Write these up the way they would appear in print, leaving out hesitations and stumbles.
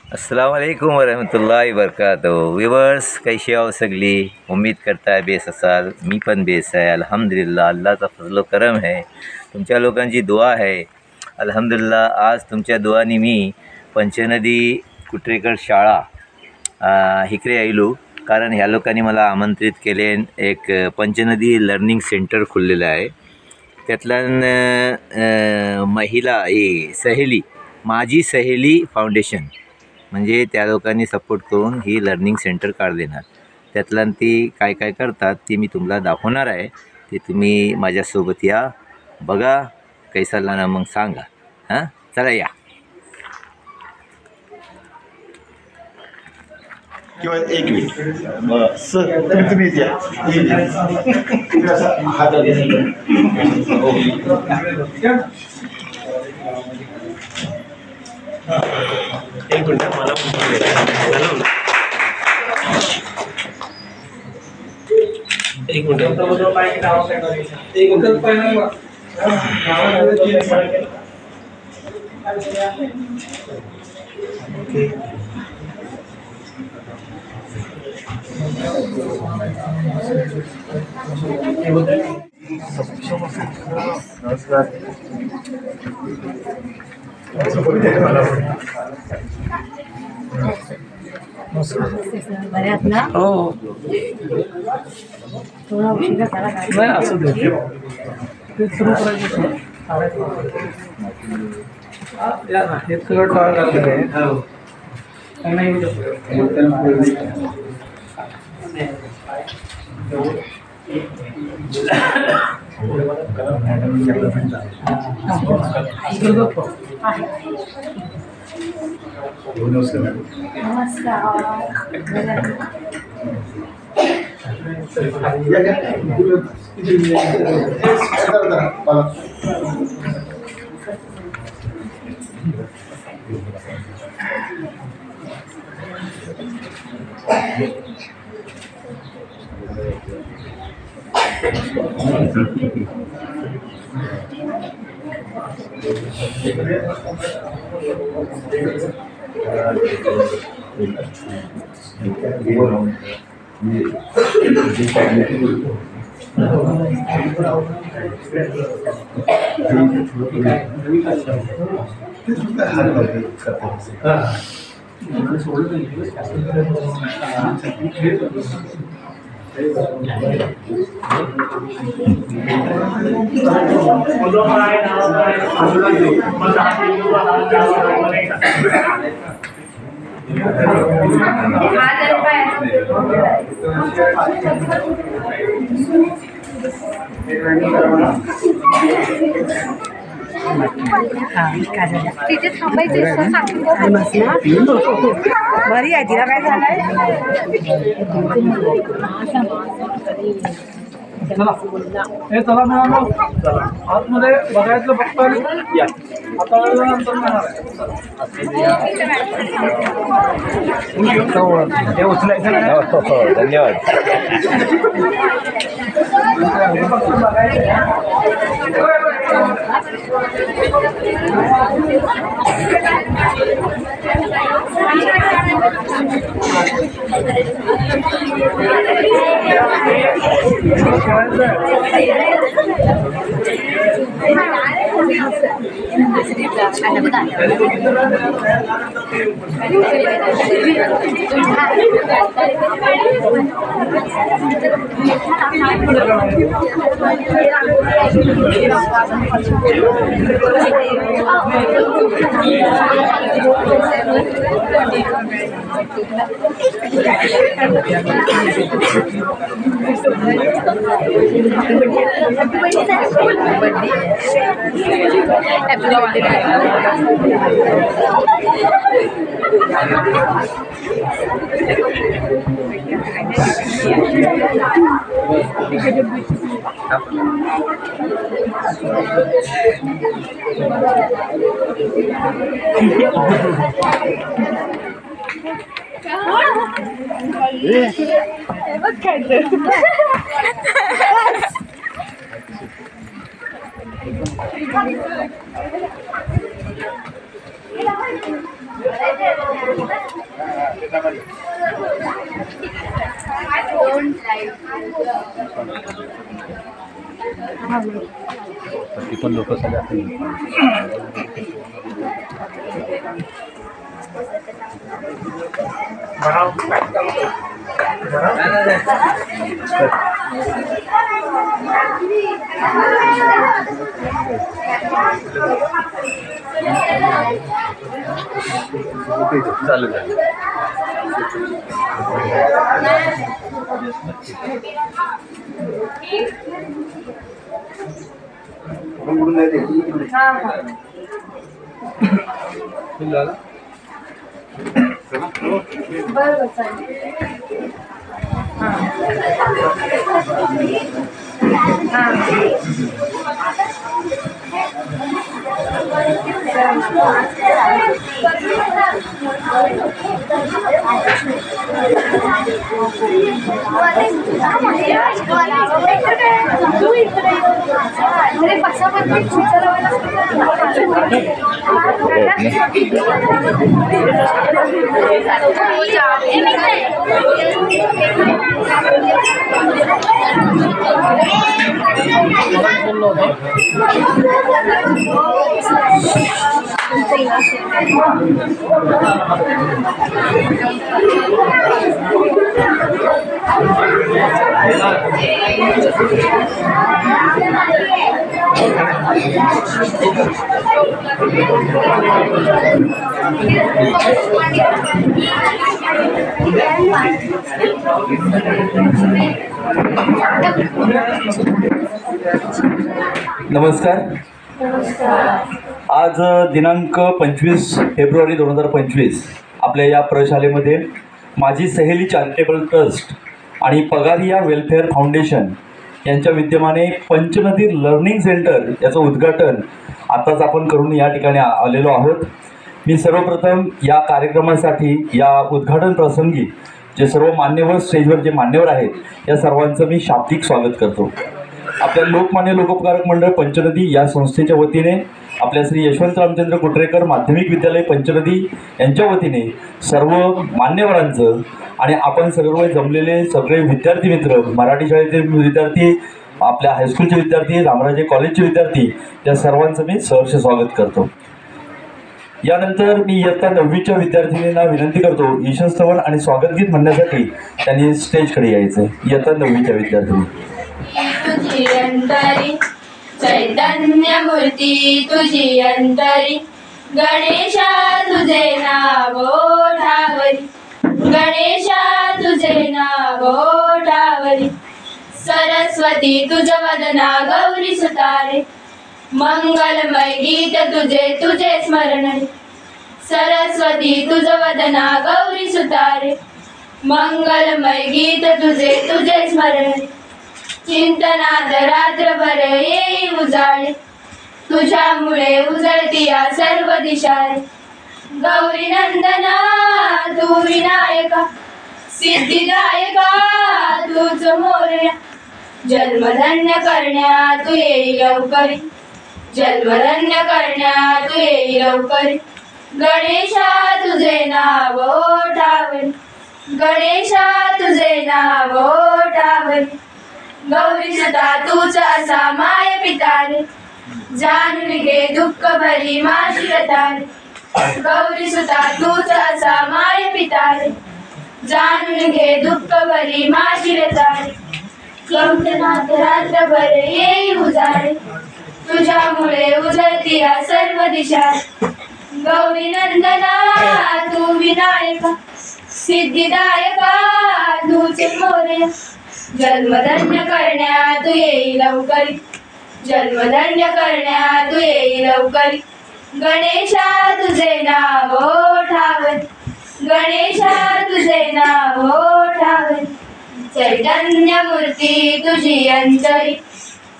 अस्सलाम वालेकुम वरहमतुल्लाहि वबरकातुहू। व्यूवर्स, कैसे आओ सगली? उम्मीद करता है बेस असाल। मी पण बेस आहे अल्हम्दुलिल्लाह। अल्लाहचा फजलो करम है, तुमच्या लोकांची दुआ है अल्हम्दुलिल्लाह। आज तुमच्या दुआनी मी पंचनदी कुटरेकर शाळा इकडे आलो, कारण ह्या लोकांनी मला आमंत्रित केले। एक पंचनदी लर्निंग सेंटर खुललेलं आहे, त्यातल्या महिला सहेली माझी सहेली फाउंडेशन म्हणजे त्या लोकांनी सपोर्ट करून ही लर्निंग सेंटर काढ देणार। त्यातल्या ती काय काय करतात ती मी तुम्हाला दाखवणार आहे, ते तुम्ही माझ्यासोबत या, बघा कैसा लाना मग सांगा। हां, चला या। किंवा एक मिनिट सर, तुम्ही या हात एक मिनिट मला एक मिनिट नमस्कार। बरे आहात ना? हो, थोडा उशिरा झाला का? नाही असं ते सुरू करायचं या ना, हे सगळं टॉळ लागलेलं आहे। नाही तिथे थांबायचं बरी आहे, तिला काय झालंय? चला हे चला मिळालो, चला आतमध्ये बघायचं फक्त या। आता नंतर हे उचलायचं नाही। धन्यवाद। फक्त बघायचं Thank you. ती पण लोक सगळ्या चालू झालं. बरोबर चालेल. नमस्कार. आज दिनांक 25 फेब्रुवारी 2025 आपल्या या प्रशालेमध्ये माझी सहेली चॅरिटेबल ट्रस्ट आणि पगारिया वेलफेअर फाउंडेशन यांच्या विद्यमाने पंचनदी लर्निंग सेंटर याचं उद्घाटन आताच आपण करून या ठिकाणी आलेलो आहोत. मी सर्वप्रथम या कार्यक्रमासाठी या उद्घाटन प्रसंगी जे सर्व मान्यवर स्टेजवर जे मान्यवर आहेत या सर्वांचं मी शाब्दिक स्वागत करतो. आपल्या लोकमान्य लोकोपकारक मंडळ पंचनदी या संस्थेच्या वतीने आपल्या श्री यशवंत रामचंद्र कुटरेकर माध्यमिक विद्यालय पंचनदी यांच्या वतीने सर्व मान्यवरांचं आणि आपण सर्व जमलेले सगळे विद्यार्थी मित्र, मराठी शाळेचे विद्यार्थी, आपल्या हायस्कूलचे विद्यार्थी, रामराजे कॉलेजचे विद्यार्थी या सर्वांचं मी सहर्ष स्वागत करतो. यानंतर मी इयत्ता 9वीच्या विद्यार्थिनींना विनंती करतो ईशस्तवन आणि स्वागतगीत म्हणण्यासाठी त्यांनी स्टेजकडे यायचं. इयत्ता 9वीच्या विद्यार्थिनी. तुझी अंतरी चैतन्य मूर्ती तुझी अंतरी, गणेशा तुझे नाव ओठावरी, गणेशा तुझे नाव ओठावरी, सरस्वती तुझ वदना गौरी सुतारे, मंगलमय गीत तुझे तुझे स्मरण, सरस्वती तुझ वदना गौरी सुतारे, मंगलमय गीत तुझे तुझे स्मरण, चिंतनात रात्रभर येई उजाळे, तुझ्यामुळे उजळती या सर्व दिशाळे, गौरी नंदना तू विनायका, सिद्धिदायका तूच मोरया, जन्मधन्य करण्या तू येई लवकरी, जन्मधन्य करण्या तू येई लवकरी, गणेशा तुझे नाव ओठावरी, गणेशा तुझे नाव ओठावरी, गौरी सुता तूच असा माय पितारे, जाणून घे दुःख भरी माशी रतारे, गौरी सुता तूच असा माय पितारे, जाणून घे दुःख भरी माशी रतारे, चिंतनात रात्रभर येई उजाळे, तुझ्यामुळे उजळती या सर्व दिशा, गौरी नंदना तू विनायका, सिद्धिदायका तूच मोरया, जन्मधन्य करण्या तू येई लवकरी, जन्मधन्य करण्या तू येई लवकरी, गणेशा तुझे नाव ओठावरी, गणेशा तुझे नाव ओठावरी, चैतन्य मूर्ती तुझी अंतरी,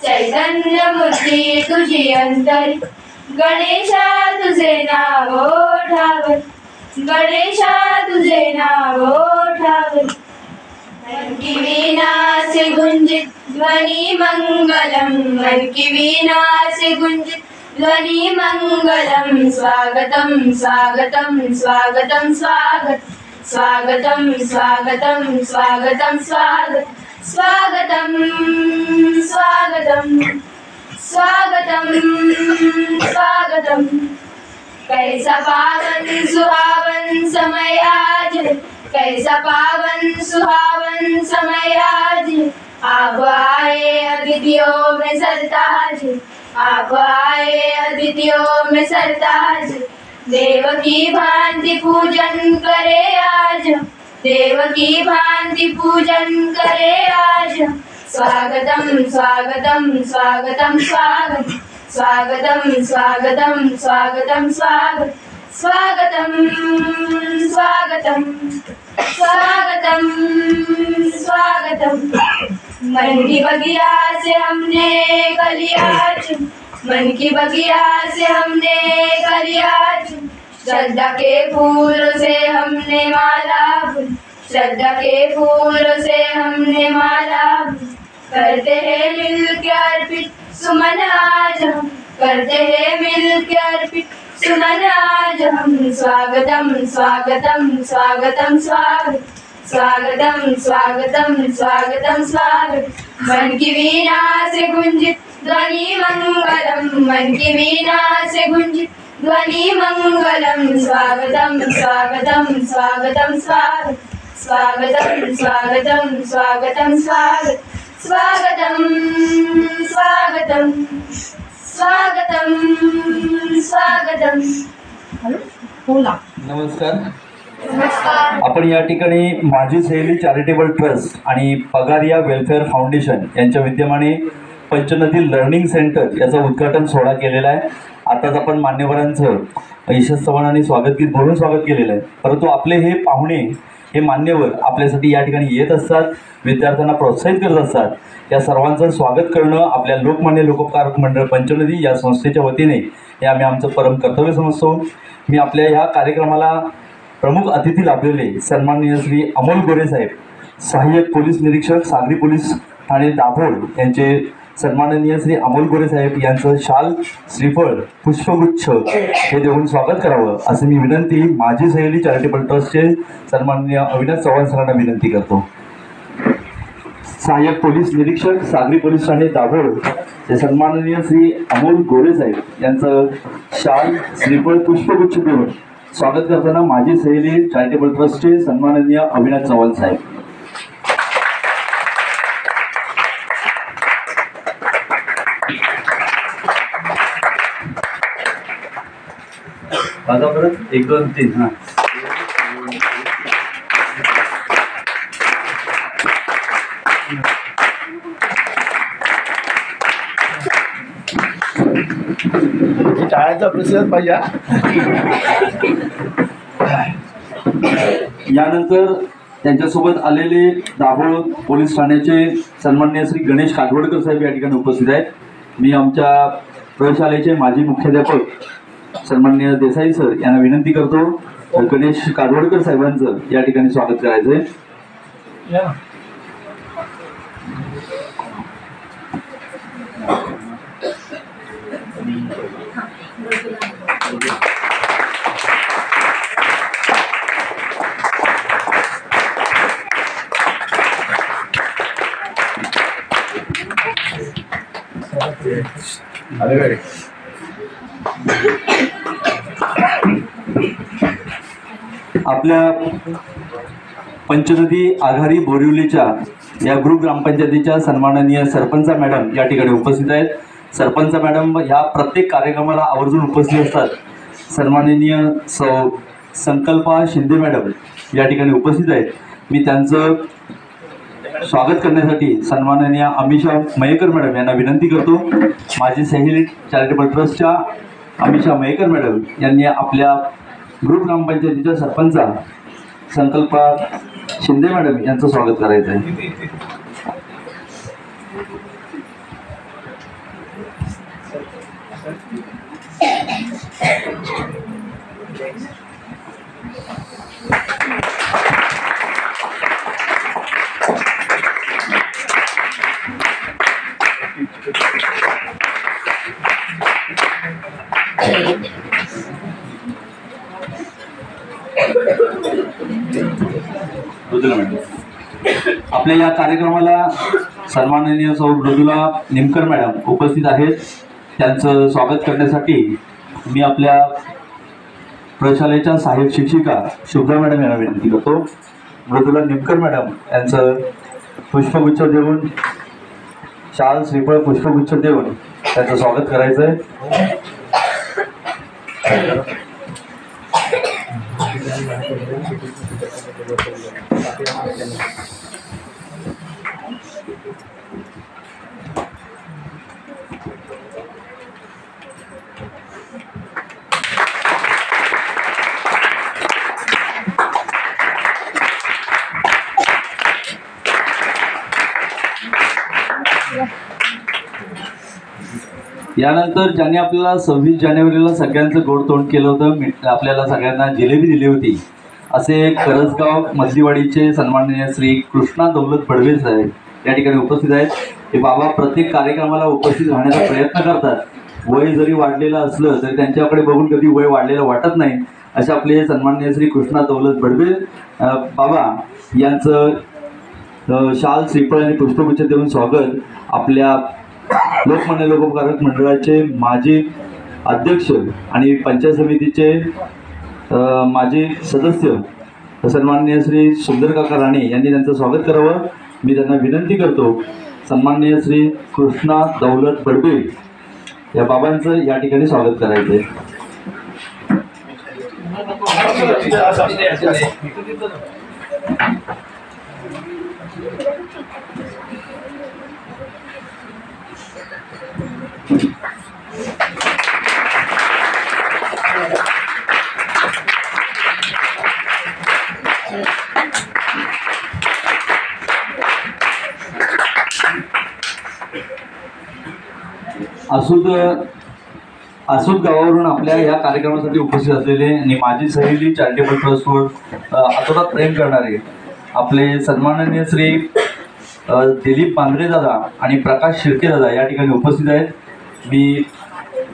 चैतन्य मूर्ती तुझी अंतरी, गणेशा तुझे नाव ओठावरी, गणेशा तुझे नाव ओठावरी, मन की वीणा से गुंजित ध्वनि मंगलम, मन की वीणा से गुंजित ध्वनि मंगलम स्वागतम स्वागतम स्वागतम स्वागत स्वागतम स्वागतम स्वागतम स्वागत स्वागतम स्वागतम स्वागतम स्वागतम। कैसा पावन सुहावन समय आज, कैसा पावन सुहावन समय आज। आप आए अतिथियों में सरताज, आप आए अतिथियों में सरताज। देव की भांति पूजन करे आज, देव की भांति पूजन करे आज। स्वागतम स्वागतम स्वागतम स्वागत स्वागतम स्वागतम स्वागतम स्वागत स्वागतम स्वागतम स्वागतम स्वागतम। मन की बगिया से हमने कलियाच, मन की बगिया से हमने कलियाच। श्रद्धा के फूल से हमने माला, श्रद्धा के फूल से हमने माला। करते हैं मिल के अर्पित सुमन आज हम, करते हैं मिल के अर्पित सुमन आज हम। स्वागतम स्वागतम स्वागतम स्वागत स्वागतम स्वागतम स्वागतम स्वागत। मन की वीणा से गुंजित ध्वनि मंगलम, मन की वीणा से गुंजित ध्वनि मंगलम। स्वागतम स्वागतम स्वागतम स्वागत स्वागतम स्वागतम स्वागतम स्वागत स्वागतम स्वागतम स्वागतम स्वागतम। नमस्कार. आपण या ठिकाणी माझी सहेली चॅरिटेबल ट्रस्ट आणि पगारिया वेलफेअर फाउंडेशन यांच्या विद्यमाने पंचनदी लर्निंग सेंटर याचं उद्घाटन सोहळा केलेला आहे. आताच आपण मान्यवरांचं यशस्वीपणाने स्वागत बोलून स्वागत केलेलं आहे. परंतु आपले हे पाहुणे, हे मान्यवर आपल्यासाठी या ठिकाणी येत असतात, विद्यार्थ्यांना प्रोत्साहित करत असतात. या सर्वांचं स्वागत करणं आपल्या लोकमान्य लोकोपकार मंडळ पंचनदी या संस्थेच्या वतीने हे आम्ही आमचं परम कर्तव्य समजतो. मी आपल्या ह्या कार्यक्रमाला प्रमुख अतिथी लाभलेले सन्माननीय श्री अमोल गोरे साहेब, सहाय्यक पोलीस निरीक्षक सागरी पोलीस ठाणे दाभोळ यांचे सन्माननीय श्री अमोल गोरे साहेब यांचं शाल, श्रीफळ, पुष्पगुच्छ हे देऊन स्वागत करावं असे मी विनंती माझी सहेली चॅरिटेबल ट्रस्टचे सन्माननीय अविनाश चव्हाण सरांना विनंती करतो. सहाय्यक पोलीस निरीक्षक सागरी पोलीस ठाणे दाभोळ हे सन्माननीय श्री अमोल गोरे साहेब यांचं शाल, श्रीफळ, पुष्पगुच्छ देऊन स्वागत करताना माझी सहेली चॅरिटेबल ट्रस्टचे सन्माननीय अविनाश चव्हाण साहेब. आता परत 1 2 3 हां. टाळ्याचा प्रतिसाद पाहिजे. यानंतर त्यांच्यासोबत आलेले दाभोळ पोलीस ठाण्याचे सन्माननीय श्री गणेश काठवडकर साहेब या ठिकाणी उपस्थित आहेत. मी आमच्या प्रयोगशाळेचे माजी मुख्याध्यापक सन्माननीय देसाई सर यांना विनंती करतो गणेश काठवडकर साहेबांचं या ठिकाणी स्वागत करायचं आहे. आपल्या पंचनदी आघाडी बोरिवलीच्या या ग्रुप ग्रामपंचायतीच्या सन्माननीय सरपंच मॅडम या ठिकाणी उपस्थित आहेत. सरपंच मॅडम ह्या प्रत्येक कार्यक्रमाला आवर्जून उपस्थित असतात. सन्माननीय संकल्पा शिंदे मॅडम या ठिकाणी उपस्थित आहेत. मी त्यांचं स्वागत करण्यासाठी सन्माननीय अमिषा मयेकर मॅडम यांना विनंती करतो. माझी सहेली चॅरिटेबल ट्रस्टच्या अमिषा मयेकर मॅडम यांनी आपल्या ग्रुप ग्रामपंचायतीच्या सरपंचा संकल्पा शिंदे मॅडम यांचं स्वागत करायचं आहे. मृदुला मॅडम. आपल्या या कार्यक्रमाला सन्माननीय सौ मृदुला निमकर मॅडम उपस्थित आहेत. त्यांचं स्वागत करण्यासाठी मी आपल्या प्रशालेच्या सहाय्यक शिक्षिका शुभ्रा मॅडम यांना विनंती करतो. मृदुला निमकर मॅडम यांचं पुष्पगुच्छ देऊन, शाल श्रीफळ पुष्पगुच्छ देऊन त्यांचं स्वागत करायचं आहे. यानंतर ज्यांनी आपल्याला 26 जानेवारीला सगळ्यांचं गोड तोंड केलं होतं, आपल्याला सगळ्यांना जिलेबी दिली होती, असे करसगाव मधलीवाडीचे सन्माननीय श्री कृष्णा दौलत बडवे साहेब या ठिकाणी उपस्थित आहेत. हे बाबा प्रत्येक कार्यक्रमाला उपस्थित राहण्याचा प्रयत्न करतात. वय जरी वाढलेलं असलं तरी त्यांच्याकडे बघून कधी वय वाढलेलं वाटत नाही. असे आपले सन्माननीय श्री कृष्णा दौलत बडवे बाबा यांचं शाल श्रीफळ आणि पुष्पगुच्छ देऊन स्वागत आपल्या लोकमान्य लोकोपकारक मंडळाचे माजी अध्यक्ष आणि पंचायत समितीचे माजी सदस्य सन्माननीय श्री सुंदर काका राणे यांनी त्यांचं स्वागत करावं. मी त्यांना विनंती करतो. सन्माननीय श्री कृष्णा दौलत बडवे या बाबांचं या ठिकाणी स्वागत करायचं आहे. आसूद गावावरून आपल्या या कार्यक्रमासाठी उपस्थित असलेले आणि माझी सहेली चॅरिटेबल ट्रस्टवर आतोनात प्रेम करणारे आपले सन्माननीय श्री दिलीप बांद्रे दादा आणि प्रकाश शिर्के दादा या ठिकाणी उपस्थित आहेत. मी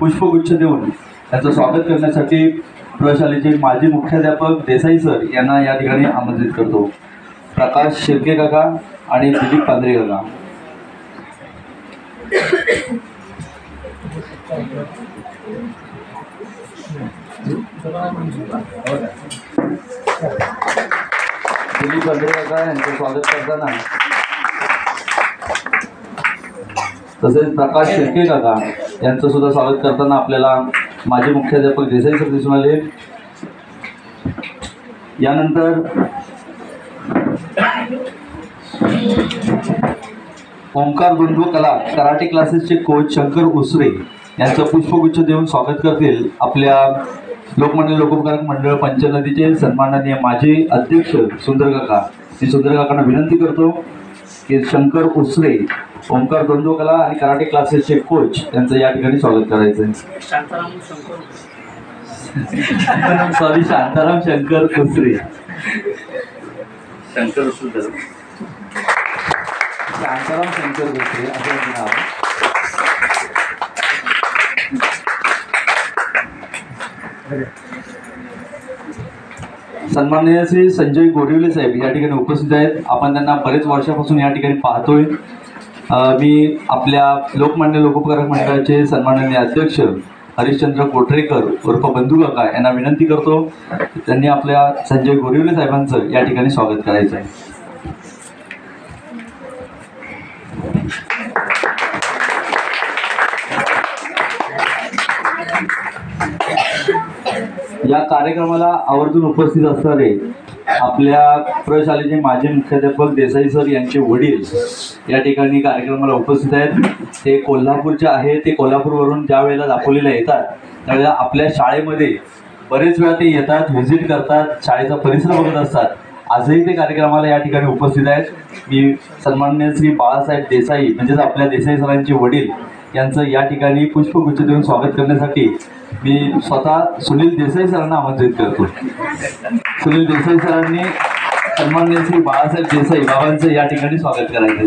पुष्पगुच्छ देऊन त्यांचं स्वागत करण्यासाठी प्रशालेचे माजी मुख्याध्यापक देसाई सर यांना या ठिकाणी आमंत्रित करतो. प्रकाश शिर्के काका आणि दिलीप बांद्रे काका. दिलीप बांद्रे काका यांचं स्वागत करताना तसेच प्रकाश शिर्के काका यांचं सुद्धा स्वागत करताना आपल्याला माजी मुख्याध्यापक देसाई सर दिसून आले. यानंतर ओंकार बंधू कला कराटे क्लासेसचे कोच शंकर उसरे यांचं पुष्पगुच्छ देऊन स्वागत करतील आपल्या लोकमान्य लोकोपकारक मंडळ पंचनदीचे सन्माननीय माजी अध्यक्ष सुंदर काका. मी सुंदर काकांना विनंती करतो की शंकर उसरे ओंकार बंधू कला आणि कराटे क्लासेसचे कोच यांचं या ठिकाणी स्वागत करायचं आहे. सॉरी, शांताराम शंकर उसरे. शांताराम शंकर उसरे असं नाव. सन्माननीय श्री संजय गोरिवले साहेब या ठिकाणी उपस्थित आहेत. आपण त्यांना बरेच वर्षापासून या ठिकाणी पाहतोय. मी आपल्या लोकमान्य लोकोपकारक मंडळाचे सन्माननीय अध्यक्ष हरिश्चंद्र कोटरेकर उर्फ बंधू काका यांना विनंती करतो त्यांनी आपल्या संजय गोरिवले साहेबांचं या ठिकाणी स्वागत करायचं आहे. या कार्यक्रमाला आवर्जून उपस्थित असणारे आपल्या प्रशालेचे माजी मुख्याध्यापक देसाई सर यांचे वडील या ठिकाणी कार्यक्रमाला उपस्थित आहेत. ते कोल्हापूरचे आहे. ते कोल्हापूरवरून ज्या वेळेला दापोलीला येतात त्यावेळेला आपल्या शाळेमध्ये बरेच वेळा ते येतात, व्हिजिट करतात, शाळेचा परिसर बघत असतात. आजही ते कार्यक्रमाला या ठिकाणी उपस्थित आहेत. मी सन्माननीय श्री बाळासाहेब देसाई म्हणजेच आपल्या देसाई सरांचे वडील यांचं या ठिकाणी पुष्पगुच्छ देऊन स्वागत करण्यासाठी मी स्वतः सुनील देसाई सरांना आमंत्रित करतो. सुनील देसाई सरांनी सन्माननीय श्री बाळासाहेब देसाई बाबांचं या ठिकाणी स्वागत करायचं.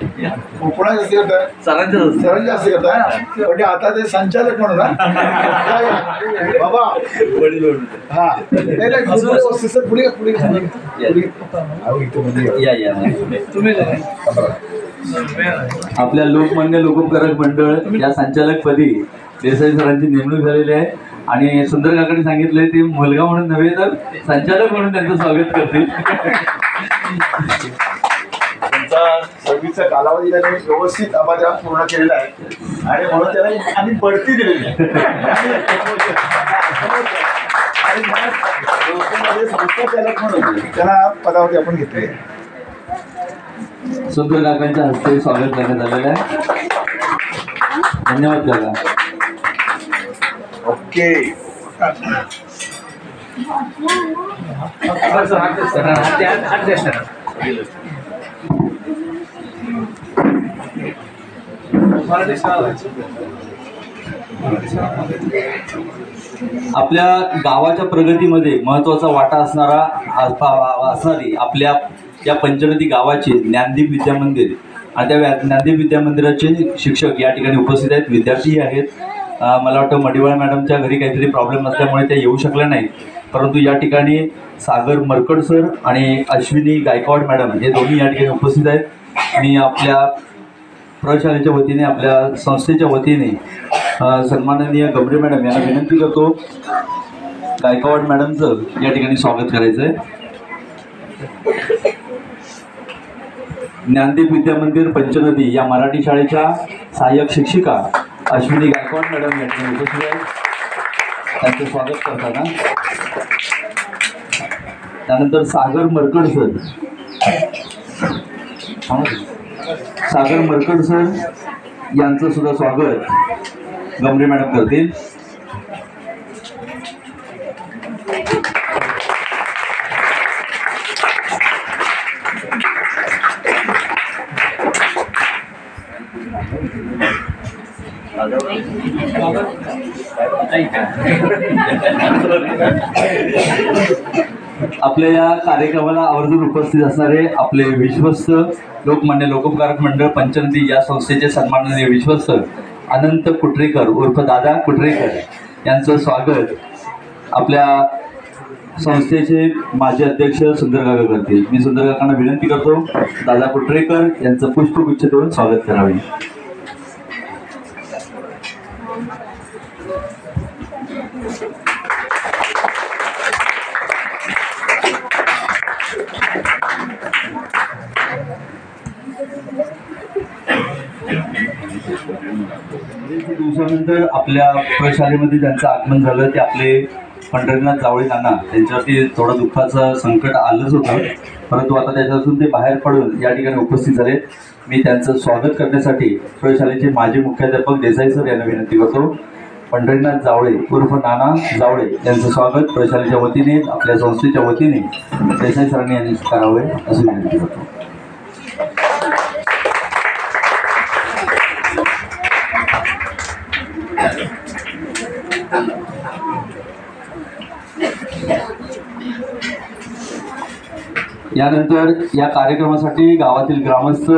कोणाच असते करताय सरांचे असते करताय पण आता ते संचालक म्हणून बाबा हा पुढे पुढे तुम्ही आपल्या लोकमान्य लोकोपकारक मंडळ या संचालकपदी देसाई सरांची नेमणूक झालेली आहे आणि सुंदर काकांनी सांगितलंय ते मुलगा म्हणून नव्हे तर संचालक म्हणून त्यांचं स्वागत करतील. त्यांचा सर्व्हिसचा कालावधी त्यांनी व्यवस्थित आम्हाला पूर्ण केलेला आहे आणि म्हणून त्याला आम्ही बढती दिलेली आहे आणि लोकांमध्ये संस्थाचालक म्हणून त्यांना पदावरती आपण घेतले. सुंदर काकांच्या हस्ते स्वागत करण्यात आलेलं आहे. धन्यवाद काका. ओके आपल्या गावाच्या प्रगतीमध्ये महत्त्वाचा वाटा असणारी आपल्या या पंचनदी गावाचे ज्ञानदीप विद्यामंदिर आणि त्या ज्ञानदीप विद्यामंदिराचे शिक्षक या ठिकाणी उपस्थित आहेत, विद्यार्थीही आहेत. मला वाटतं मडिवाळ मॅडमच्या घरी काहीतरी प्रॉब्लेम असल्यामुळे त्या येऊ शकल्या नाहीत, परंतु या ठिकाणी सागर मरकड सर आणि अश्विनी गायकवाड मॅडम हे दोन्ही या ठिकाणी उपस्थित आहेत. मी आपल्या प्रशालेच्या वतीने आपल्या संस्थेच्या वतीने सन्माननीय गमरे मॅडम यांना विनंती करतो गायकवाड मॅडमचं या ठिकाणी स्वागत करायचं आहे. ज्ञानदीप विद्यामंदिर पंचनदी या मराठी शाळेच्या सहाय्यक शिक्षिका अश्विनी गायकवाड मॅडम या ठिकाणी उपस्थित आहेत. त्यांचं स्वागत करताना त्यानंतर सागर मरकड सर यांचं सुद्धा स्वागत गमरे मॅडम करतील. आपल्या या कार्यक्रमाला आवर्जून उपस्थित असणारे आपले विश्वस्त लोकमान्य लोकोपकारक मंडळ पंचनदी या संस्थेचे सन्माननीय विश्वस्त अनंत कुटरेकर उर्फ दादा कुटरेकर यांचं स्वागत आपल्या संस्थेचे माजी अध्यक्ष सुंदर काका करतील. मी सुंदर काकांना विनंती करतो दादा कुटरेकर यांचं पुष्पगुच्छ देऊन स्वागत करावे. दिवसानंतर आपल्या प्रशालेमध्ये ज्यांचं आगमन झालं ते आपले पंढरीनाथ जावळे नाना, त्यांच्यावरती थोडं दुःखाचं संकट आलंच होतं, परंतु आता त्याच्यातून ते बाहेर पडून या ठिकाणी उपस्थित झाले. मी त्यांचं स्वागत करण्यासाठी प्रशालेचे माजी मुख्याध्यापक देसाई सर यांना विनंती करतो पंढरीनाथ जावळे उर्फ नाना जावळे यांचं स्वागत प्रशालेच्या वतीने आपल्या संस्थेच्या वतीने देसाई सरांनी यांनी करावे अशी विनंती करतो. यानंतर या कार्यक्रमासाठी गावातील ग्रामस्थ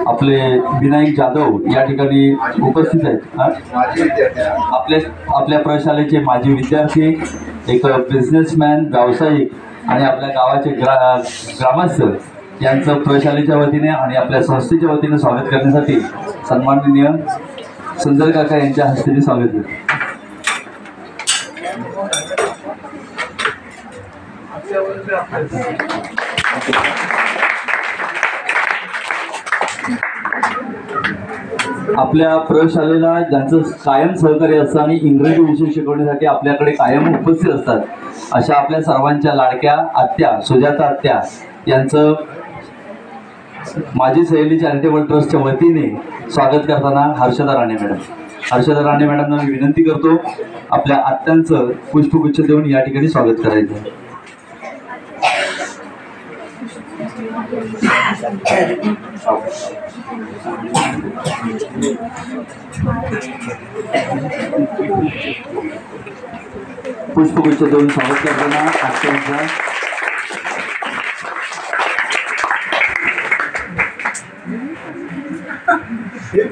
आपले विनायक जाधव या ठिकाणी उपस्थित आहेत. आपल्या प्रशालेचे माजी विद्यार्थी, एक बिझनेसमॅन, व्यावसायिक आणि आपल्या गावाचे ग्रामस्थ यांचं प्रशालेच्या वतीने आणि आपल्या संस्थेच्या वतीने स्वागत करण्यासाठी सन्माननीय सुंदर काका यांच्या हस्ते स्वागत करतो. आपल्या प्रयोगशाळेला ज्यांचं कायम सहकार्य असतं आणि इंग्रजी विषय शिकवण्यासाठी आपल्याकडे कायम उपस्थित असतात अशा आपल्या सर्वांच्या लाडक्या आत्या सुजाता आत्या यांचं माझी सहेली चॅरिटेबल ट्रस्टच्या वतीने स्वागत करताना हर्षदा राणे मॅडमना मी विनंती करतो आपल्या आत्यांचं पुष्पगुच्छ देऊन या ठिकाणी स्वागत करायचं. पुष्पगुच्छ देऊन स्वागत करताना आत्यांचा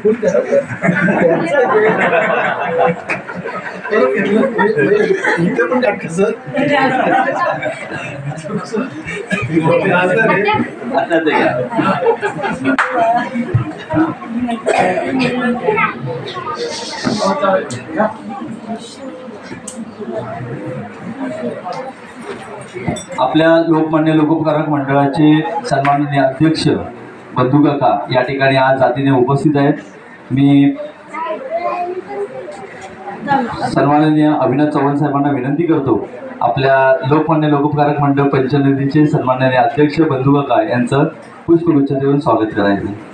इथे पण काट कसं आता ते घ्या. आपल्या लोकमान्य लोकोपकारक मंडळाचे सन्माननीय अध्यक्ष बंधू काका या ठिकाणी आज जातीने उपस्थित आहेत. मी सन्माननीय अविनाश चव्हाण साहेबांना विनंती करतो आपल्या लोकमान्य लोकोपकारक मंडळ पंचनदीचे सन्माननीय अध्यक्ष बंधू काका यांचं पुष्पगुच्छ देऊन स्वागत करायचं.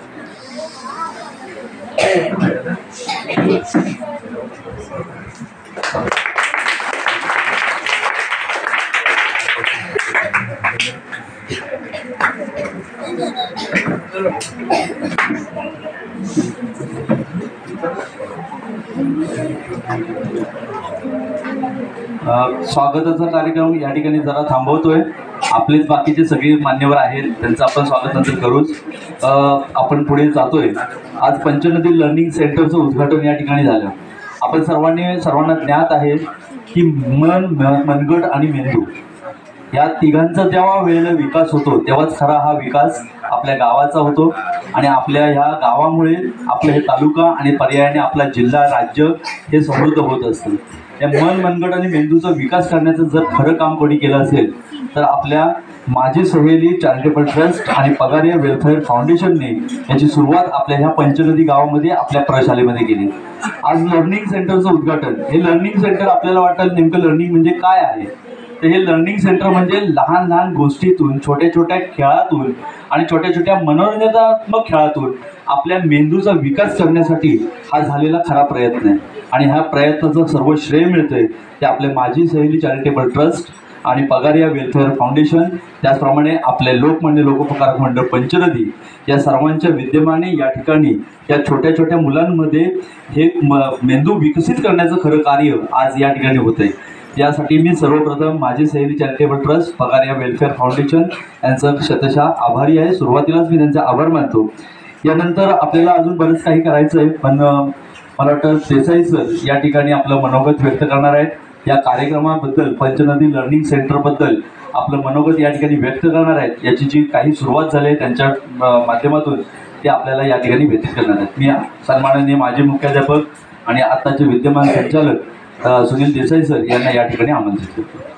स्वागताचा कार्यक्रम या ठिकाणी जरा थांबवतोय. आपलेच बाकीचे सगळे मान्यवर आहेत त्यांचं आपण स्वागत नंतर करूच. आपण पुढे जातोय. आज पंचनदी लर्निंग सेंटरचं उद्घाटन या ठिकाणी झालं. आपण सर्वांना ज्ञात आहे की मनगट आणि मेंदू या तिघांचा जेव्हा वेळेला विकास होतो तेव्हाच खरा हा विकास आपल्या गावाचा होतो आणि आपल्या ह्या गावामुळे आपलं हे तालुका आणि पर्यायाने आपला जिल्हा राज्य हे समृद्ध होत असतं. या मनगट आणि मेंदूचा विकास करण्याचं जर खरं काम कोणी केलं असेल तर आपल्या माझी सहेली चॅरिटेबल ट्रस्ट आणि पगारिया वेलफेअर फाउंडेशनने याची सुरुवात आपल्या ह्या पंचनदी गावामध्ये आपल्या प्रशालेमध्ये केली. आज लर्निंग सेंटरचं उद्घाटन. हे लर्निंग सेंटर आपल्याला वाटेल नेमकं लर्निंग म्हणजे काय आहे, तर हे लर्निंग सेंटर म्हणजे लहान लहान गोष्टीतून छोट्या छोट्या खेळातून आणि छोट्या छोट्या मनोरंजनात्मक खेळातून आपल्या मेंदूचा विकास करण्यासाठी हा झालेला खरा प्रयत्न आहे. आणि ह्या प्रयत्नाचं सर्व श्रेय मिळतंय ते आपले माझी सहेली चॅरिटेबल ट्रस्ट आणि पगारिया वेलफेअर फाउंडेशन, त्याचप्रमाणे आपले लोकमान्य लोकोपकारक मंडळ पंचनदी या सर्वांच्या विद्यमाने या ठिकाणी या छोट्या छोट्या मुलांमध्ये हे मेंदू विकसित करण्याचं खरं कार्य आज या ठिकाणी होतं आहे. यासाठी मी सर्वप्रथम माझी सहेली चॅरिटेबल ट्रस्ट पगारिया वेलफेअर फाउंडेशन यांचं शतशः आभारी आहे. सुरुवातीलाच मी त्यांचा आभार मानतो. यानंतर आपल्याला अजून बरंच काही करायचं आहे, पण मला वाटतं देसाई सर या ठिकाणी आपलं मनोगत व्यक्त करणार आहेत. या कार्यक्रमाबद्दल पंचनदी लर्निंग सेंटरबद्दल आपलं मनोगत या ठिकाणी व्यक्त करणार आहेत. याची जी काही सुरुवात झाली आहे त्यांच्या माध्यमातून ते आपल्याला या ठिकाणी व्यक्त करणार आहेत. मी सन्माननीय माजी मुख्याध्यापक आणि आत्ताचे विद्यमान संचालक सुनील देसाई सर यांना या ठिकाणी आमंत्रित करतो.